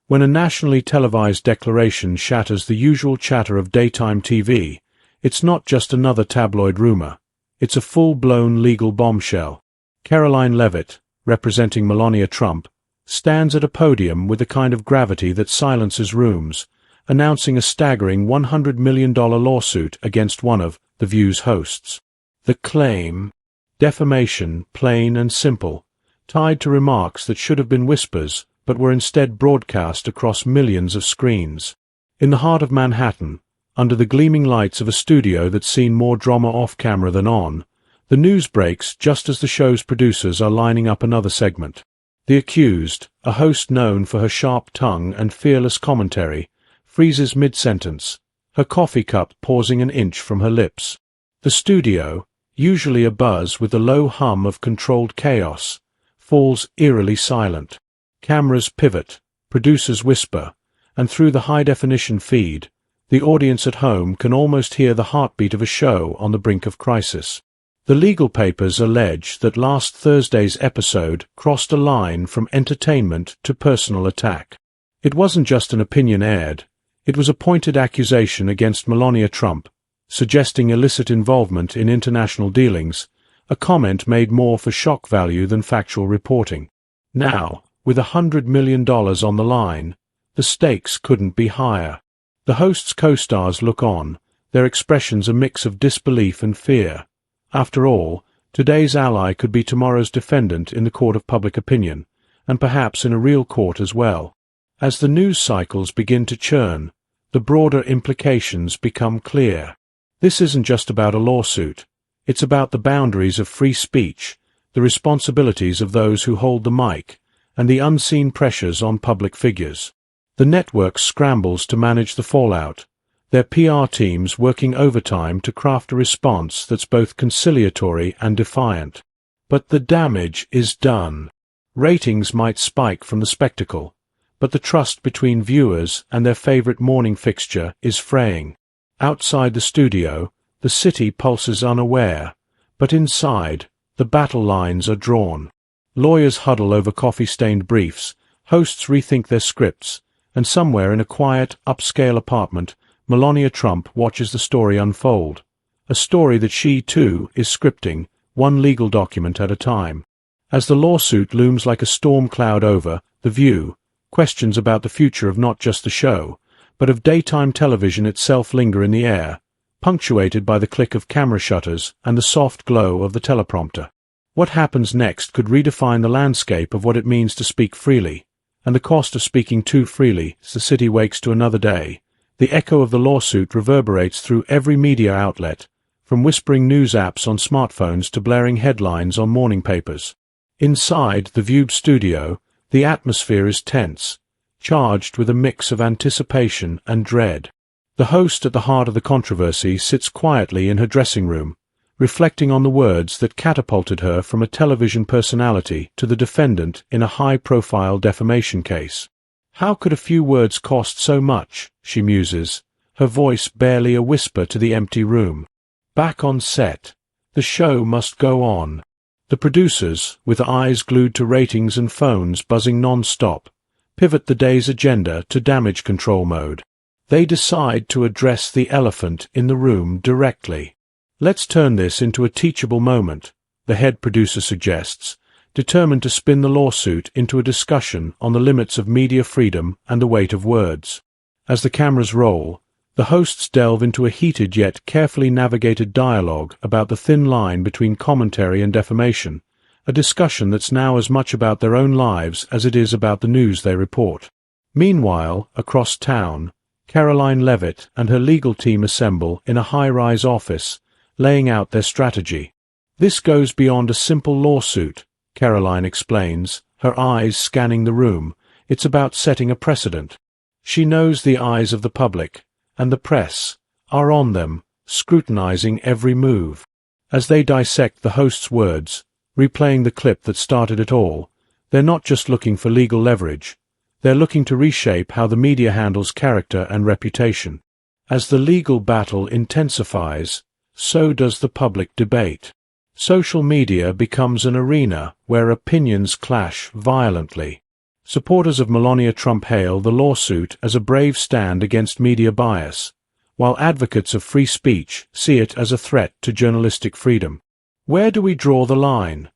When a nationally televised declaration shatters the usual chatter of daytime TV, it's not just another tabloid rumor. It's a full-blown legal bombshell. Karoline Leavitt, representing Melania Trump, stands at a podium with the kind of gravity that silences rooms, announcing a staggering $100 million lawsuit against one of The View's hosts. The claim: defamation, plain and simple, tied to remarks that should have been whispers but were instead broadcast across millions of screens. In the heart of Manhattan, under the gleaming lights of a studio that's seen more drama off-camera than on, the news breaks just as the show's producers are lining up another segment. The accused, a host known for her sharp tongue and fearless commentary, freezes mid-sentence, her coffee cup pausing an inch from her lips. The studio, usually abuzz with the low hum of controlled chaos, falls eerily silent. Cameras pivot, producers whisper, and through the high-definition feed, the audience at home can almost hear the heartbeat of a show on the brink of crisis. The legal papers allege that last Thursday's episode crossed a line from entertainment to personal attack. It wasn't just an opinion aired, it was a pointed accusation against Melania Trump, suggesting illicit involvement in international dealings, a comment made more for shock value than factual reporting. Now, with $100 million on the line, the stakes couldn't be higher. The host's co-stars look on, their expressions a mix of disbelief and fear. After all, today's ally could be tomorrow's defendant in the court of public opinion, and perhaps in a real court as well. As the news cycles begin to churn, the broader implications become clear. This isn't just about a lawsuit. It's about the boundaries of free speech, the responsibilities of those who hold the mic, and the unseen pressures on public figures. The network scrambles to manage the fallout, their PR teams working overtime to craft a response that's both conciliatory and defiant. But the damage is done. Ratings might spike from the spectacle, but the trust between viewers and their favorite morning fixture is fraying. Outside the studio, the city pulses unaware, but inside, the battle lines are drawn. Lawyers huddle over coffee-stained briefs, hosts rethink their scripts, and somewhere in a quiet, upscale apartment, Melania Trump watches the story unfold. A story that she, too, is scripting, one legal document at a time. As the lawsuit looms like a storm cloud over The View, questions about the future of not just the show, but of daytime television itself linger in the air, punctuated by the click of camera shutters and the soft glow of the teleprompter. What happens next could redefine the landscape of what it means to speak freely, and the cost of speaking too freely as the city wakes to another day. The echo of the lawsuit reverberates through every media outlet, from whispering news apps on smartphones to blaring headlines on morning papers. Inside the View studio, the atmosphere is tense, charged with a mix of anticipation and dread. The host at the heart of the controversy sits quietly in her dressing room, reflecting on the words that catapulted her from a television personality to the defendant in a high-profile defamation case. How could a few words cost so much, she muses, her voice barely a whisper to the empty room. Back on set, the show must go on. The producers, with eyes glued to ratings and phones buzzing non-stop, pivot the day's agenda to damage control mode. They decide to address the elephant in the room directly. Let's turn this into a teachable moment, the head producer suggests, determined to spin the lawsuit into a discussion on the limits of media freedom and the weight of words. As the cameras roll, the hosts delve into a heated yet carefully navigated dialogue about the thin line between commentary and defamation, a discussion that's now as much about their own lives as it is about the news they report. Meanwhile, across town, Karoline Leavitt and her legal team assemble in a high-rise office, laying out their strategy. This goes beyond a simple lawsuit, Karoline explains, her eyes scanning the room. It's about setting a precedent. She knows the eyes of the public, and the press, are on them, scrutinizing every move. As they dissect the host's words, replaying the clip that started it all, they're not just looking for legal leverage. They're looking to reshape how the media handles character and reputation. As the legal battle intensifies, so does the public debate. Social media becomes an arena where opinions clash violently. Supporters of Melania Trump hail the lawsuit as a brave stand against media bias, while advocates of free speech see it as a threat to journalistic freedom. Where do we draw the line?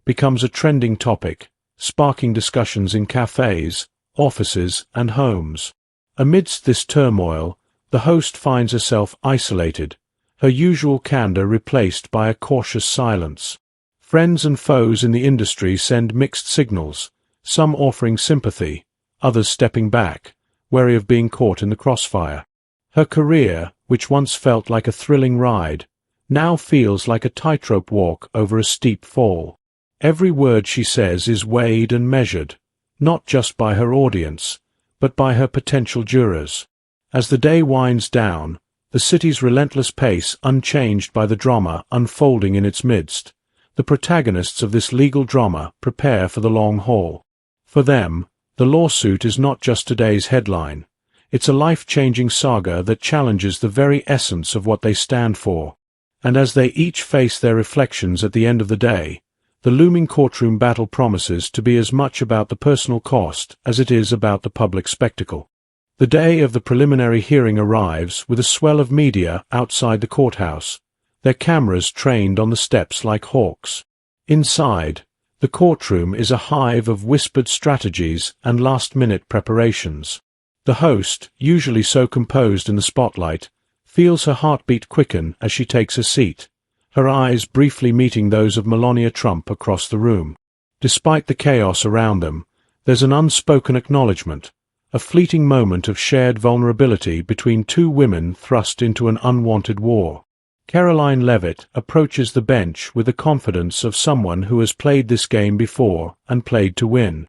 Becomes a trending topic, sparking discussions in cafes, offices, and homes. Amidst this turmoil, the host finds herself isolated, her usual candor replaced by a cautious silence. Friends and foes in the industry send mixed signals, some offering sympathy, others stepping back, wary of being caught in the crossfire. Her career, which once felt like a thrilling ride, now feels like a tightrope walk over a steep fall. Every word she says is weighed and measured, not just by her audience, but by her potential jurors. As the day winds down, the city's relentless pace unchanged by the drama unfolding in its midst, the protagonists of this legal drama prepare for the long haul. For them, the lawsuit is not just today's headline. It's a life-changing saga that challenges the very essence of what they stand for. And as they each face their reflections at the end of the day, the looming courtroom battle promises to be as much about the personal cost as it is about the public spectacle. The day of the preliminary hearing arrives with a swell of media outside the courthouse, their cameras trained on the steps like hawks. Inside, the courtroom is a hive of whispered strategies and last-minute preparations. The host, usually so composed in the spotlight, feels her heartbeat quicken as she takes a seat, her eyes briefly meeting those of Melania Trump across the room. Despite the chaos around them, there's an unspoken acknowledgement, a fleeting moment of shared vulnerability between two women thrust into an unwanted war. Karoline Leavitt approaches the bench with the confidence of someone who has played this game before and played to win.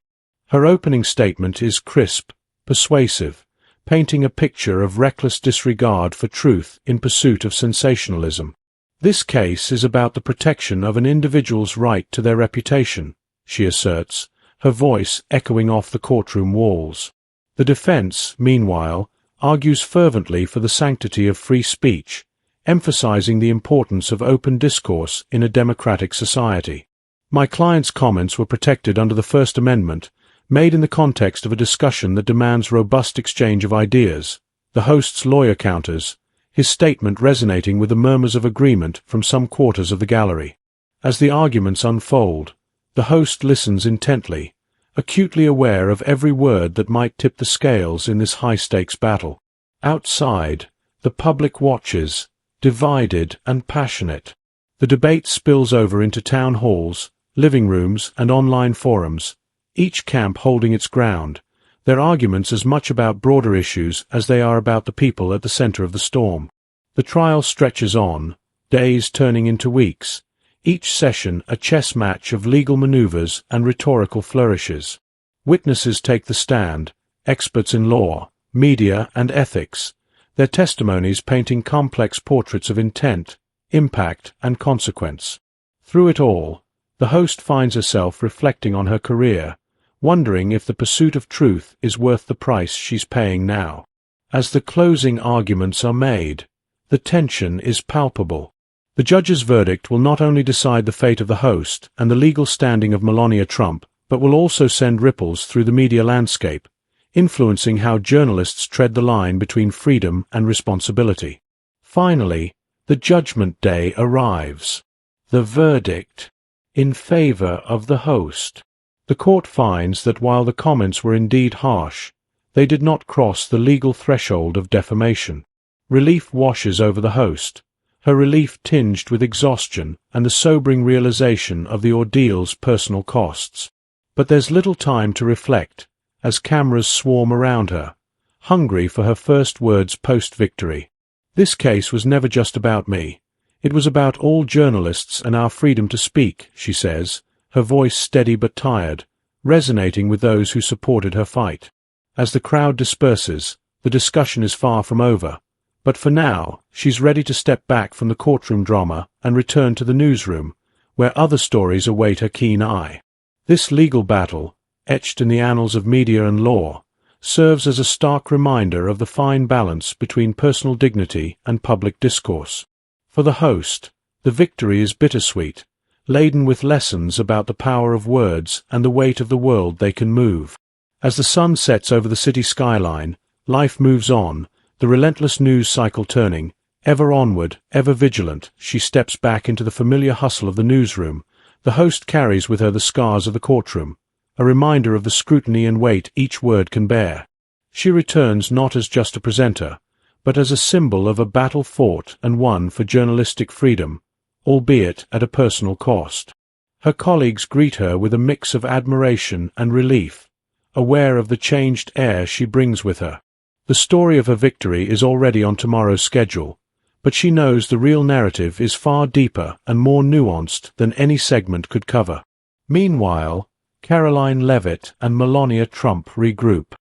Her opening statement is crisp, persuasive, painting a picture of reckless disregard for truth in pursuit of sensationalism. This case is about the protection of an individual's right to their reputation, she asserts, her voice echoing off the courtroom walls. The defense, meanwhile, argues fervently for the sanctity of free speech, emphasizing the importance of open discourse in a democratic society. My client's comments were protected under the First Amendment, made in the context of a discussion that demands robust exchange of ideas. The host's lawyer counters, his statement resonating with the murmurs of agreement from some quarters of the gallery. As the arguments unfold, the host listens intently, acutely aware of every word that might tip the scales in this high-stakes battle. Outside, the public watches, divided and passionate. The debate spills over into town halls, living rooms, and online forums, each camp holding its ground, their arguments as much about broader issues as they are about the people at the center of the storm. The trial stretches on, days turning into weeks, each session a chess match of legal maneuvers and rhetorical flourishes. Witnesses take the stand, experts in law, media, and ethics, their testimonies painting complex portraits of intent, impact, and consequence. Through it all, the host finds herself reflecting on her career, wondering if the pursuit of truth is worth the price she's paying now. As the closing arguments are made, the tension is palpable. The judge's verdict will not only decide the fate of the host and the legal standing of Melania Trump, but will also send ripples through the media landscape, influencing how journalists tread the line between freedom and responsibility. Finally, the judgment day arrives. The verdict in favor of the host. The court finds that while the comments were indeed harsh, they did not cross the legal threshold of defamation. Relief washes over the host, her relief tinged with exhaustion and the sobering realization of the ordeal's personal costs. But there's little time to reflect, as cameras swarm around her, hungry for her first words post-victory. This case was never just about me. It was about all journalists and our freedom to speak, she says, her voice steady but tired, resonating with those who supported her fight. As the crowd disperses, the discussion is far from over, but for now, she's ready to step back from the courtroom drama and return to the newsroom, where other stories await her keen eye. This legal battle, etched in the annals of media and law, serves as a stark reminder of the fine balance between personal dignity and public discourse. For the host, the victory is bittersweet, laden with lessons about the power of words and the weight of the world they can move. As the sun sets over the city skyline, life moves on, the relentless news cycle turning. Ever onward, ever vigilant, she steps back into the familiar hustle of the newsroom. The host carries with her the scars of the courtroom, a reminder of the scrutiny and weight each word can bear. She returns not as just a presenter, but as a symbol of a battle fought and won for journalistic freedom, albeit at a personal cost. Her colleagues greet her with a mix of admiration and relief, aware of the changed air she brings with her. The story of her victory is already on tomorrow's schedule, but she knows the real narrative is far deeper and more nuanced than any segment could cover. Meanwhile, Karoline Leavitt and Melania regroup.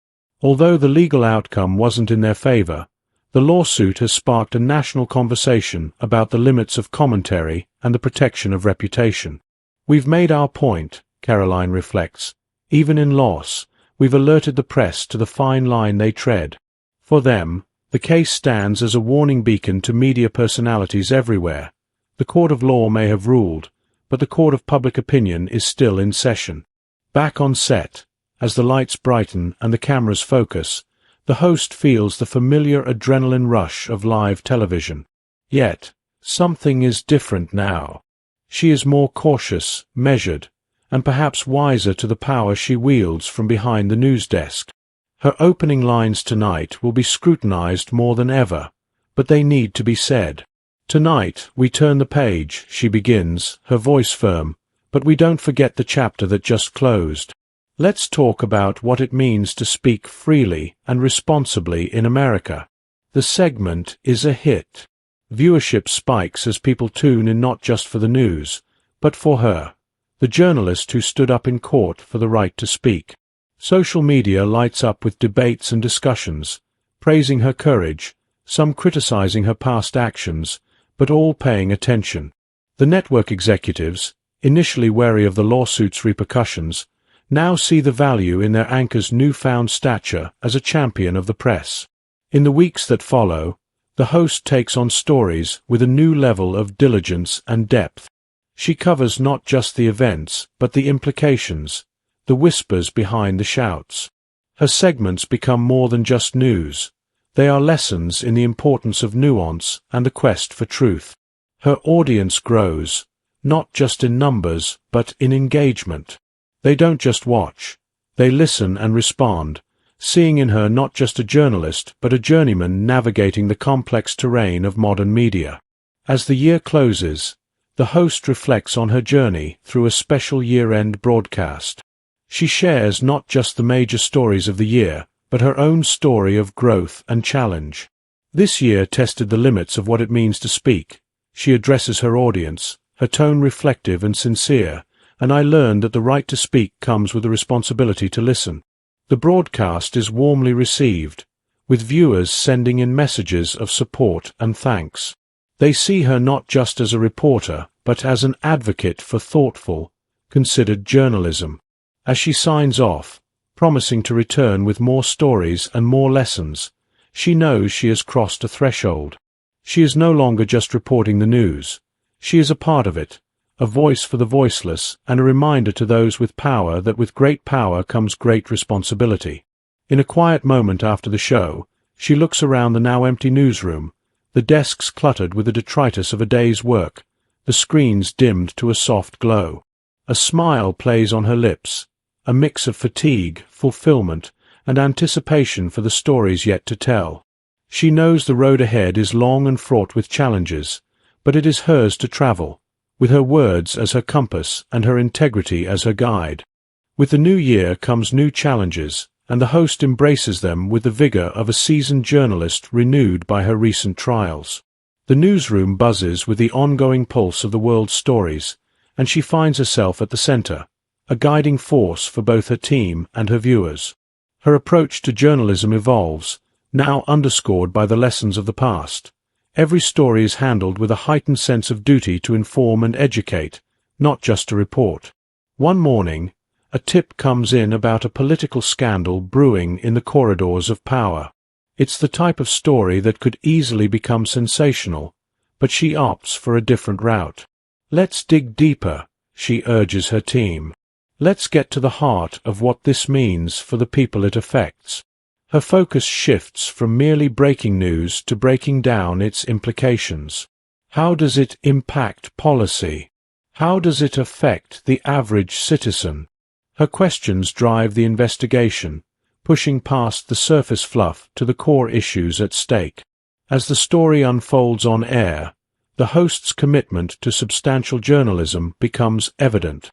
Although the legal outcome wasn't in their favor, the lawsuit has sparked a national conversation about the limits of commentary and the protection of reputation. We've made our point, Karoline reflects. Even in loss, we've alerted the press to the fine line they tread. For them, the case stands as a warning beacon to media personalities everywhere. The court of law may have ruled, but the court of public opinion is still in session. Back on set, as the lights brighten and the cameras focus, the host feels the familiar adrenaline rush of live television. Yet, something is different now. She is more cautious, measured, and perhaps wiser to the power she wields from behind the news desk. Her opening lines tonight will be scrutinized more than ever, but they need to be said. Tonight, we turn the page, she begins, her voice firm, but we don't forget the chapter that just closed. Let's talk about what it means to speak freely and responsibly in America. The segment is a hit. Viewership spikes as people tune in not just for the news, but for her, the journalist who stood up in court for the right to speak. Social media lights up with debates and discussions, praising her courage, some criticizing her past actions, but all paying attention. The network executives, initially wary of the lawsuit's repercussions, now see the value in their anchor's newfound stature as a champion of the press. In the weeks that follow, the host takes on stories with a new level of diligence and depth. She covers not just the events, but the implications, the whispers behind the shouts. Her segments become more than just news. They are lessons in the importance of nuance and the quest for truth. Her audience grows, not just in numbers, but in engagement. They don't just watch. They listen and respond, seeing in her not just a journalist, but a journeyman navigating the complex terrain of modern media. As the year closes, the host reflects on her journey through a special year-end broadcast. She shares not just the major stories of the year, but her own story of growth and challenge. This year tested the limits of what it means to speak. She addresses her audience, her tone reflective and sincere, and I learned that the right to speak comes with the responsibility to listen. The broadcast is warmly received, with viewers sending in messages of support and thanks. They see her not just as a reporter, but as an advocate for thoughtful, considered journalism. As she signs off, promising to return with more stories and more lessons, she knows she has crossed a threshold. She is no longer just reporting the news. She is a part of it, a voice for the voiceless, and a reminder to those with power that with great power comes great responsibility. In a quiet moment after the show, she looks around the now empty newsroom, the desks cluttered with the detritus of a day's work, the screens dimmed to a soft glow. A smile plays on her lips, a mix of fatigue, fulfillment, and anticipation for the stories yet to tell. She knows the road ahead is long and fraught with challenges, but it is hers to travel, with her words as her compass and her integrity as her guide. With the new year comes new challenges, and the host embraces them with the vigor of a seasoned journalist renewed by her recent trials. The newsroom buzzes with the ongoing pulse of the world's stories, and she finds herself at the center, a guiding force for both her team and her viewers. Her approach to journalism evolves, now underscored by the lessons of the past. Every story is handled with a heightened sense of duty to inform and educate, not just to report. One morning, a tip comes in about a political scandal brewing in the corridors of power. It's the type of story that could easily become sensational, but she opts for a different route. Let's dig deeper, she urges her team. Let's get to the heart of what this means for the people it affects. Her focus shifts from merely breaking news to breaking down its implications. How does it impact policy? How does it affect the average citizen? Her questions drive the investigation, pushing past the surface fluff to the core issues at stake. As the story unfolds on air, the host's commitment to substantial journalism becomes evident.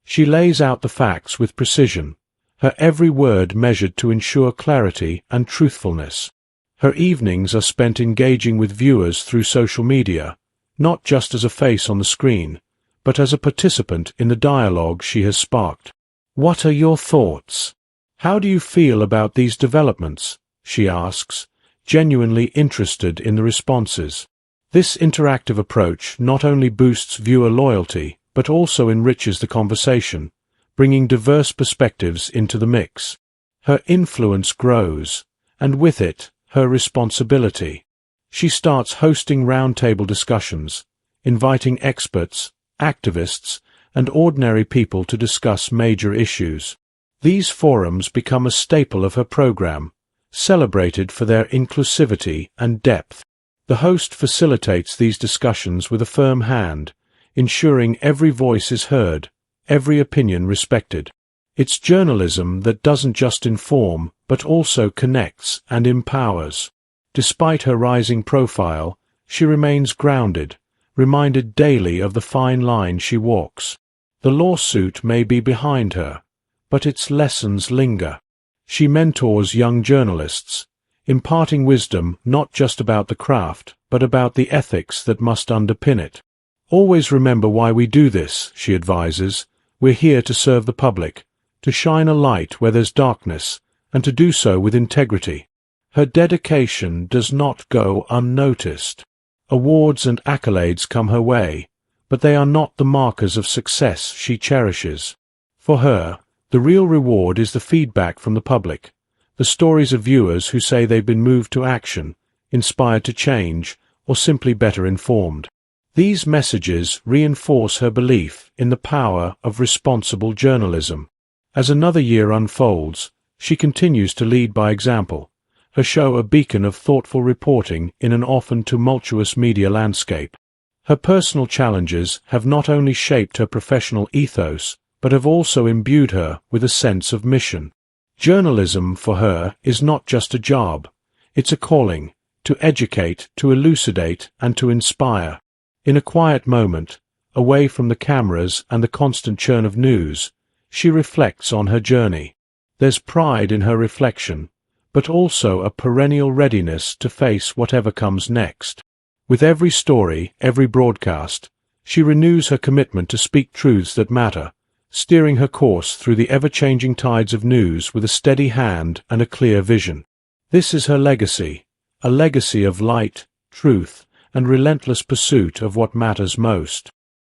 She lays out the facts with precision, her every word measured to ensure clarity and truthfulness. Her evenings are spent engaging with viewers through social media, not just as a face on the screen, but as a participant in the dialogue she has sparked. "What are your thoughts? How do you feel about these developments?" she asks, genuinely interested in the responses. This interactive approach not only boosts viewer loyalty, but also enriches the conversation, bringing diverse perspectives into the mix. Her influence grows, and with it, her responsibility. She starts hosting roundtable discussions, inviting experts, activists, and ordinary people to discuss major issues. These forums become a staple of her program, celebrated for their inclusivity and depth. The host facilitates these discussions with a firm hand, ensuring every voice is heard, every opinion respected. It's journalism that doesn't just inform, but also connects and empowers. Despite her rising profile, she remains grounded, reminded daily of the fine line she walks. The lawsuit may be behind her, but its lessons linger. She mentors young journalists, imparting wisdom not just about the craft, but about the ethics that must underpin it. "Always remember why we do this," she advises. "We're here to serve the public, to shine a light where there's darkness, and to do so with integrity." Her dedication does not go unnoticed. Awards and accolades come her way, but they are not the markers of success she cherishes. For her, the real reward is the feedback from the public, the stories of viewers who say they've been moved to action, inspired to change, or simply better informed. These messages reinforce her belief in the power of responsible journalism. As another year unfolds, she continues to lead by example, her show a beacon of thoughtful reporting in an often tumultuous media landscape. Her personal challenges have not only shaped her professional ethos, but have also imbued her with a sense of mission. Journalism for her is not just a job, it's a calling, to educate, to elucidate, and to inspire. In a quiet moment, away from the cameras and the constant churn of news, she reflects on her journey. There's pride in her reflection, but also a perennial readiness to face whatever comes next. With every story, every broadcast, she renews her commitment to speak truths that matter, steering her course through the ever-changing tides of news with a steady hand and a clear vision. This is her legacy, a legacy of light, truth, and relentless pursuit of what matters most.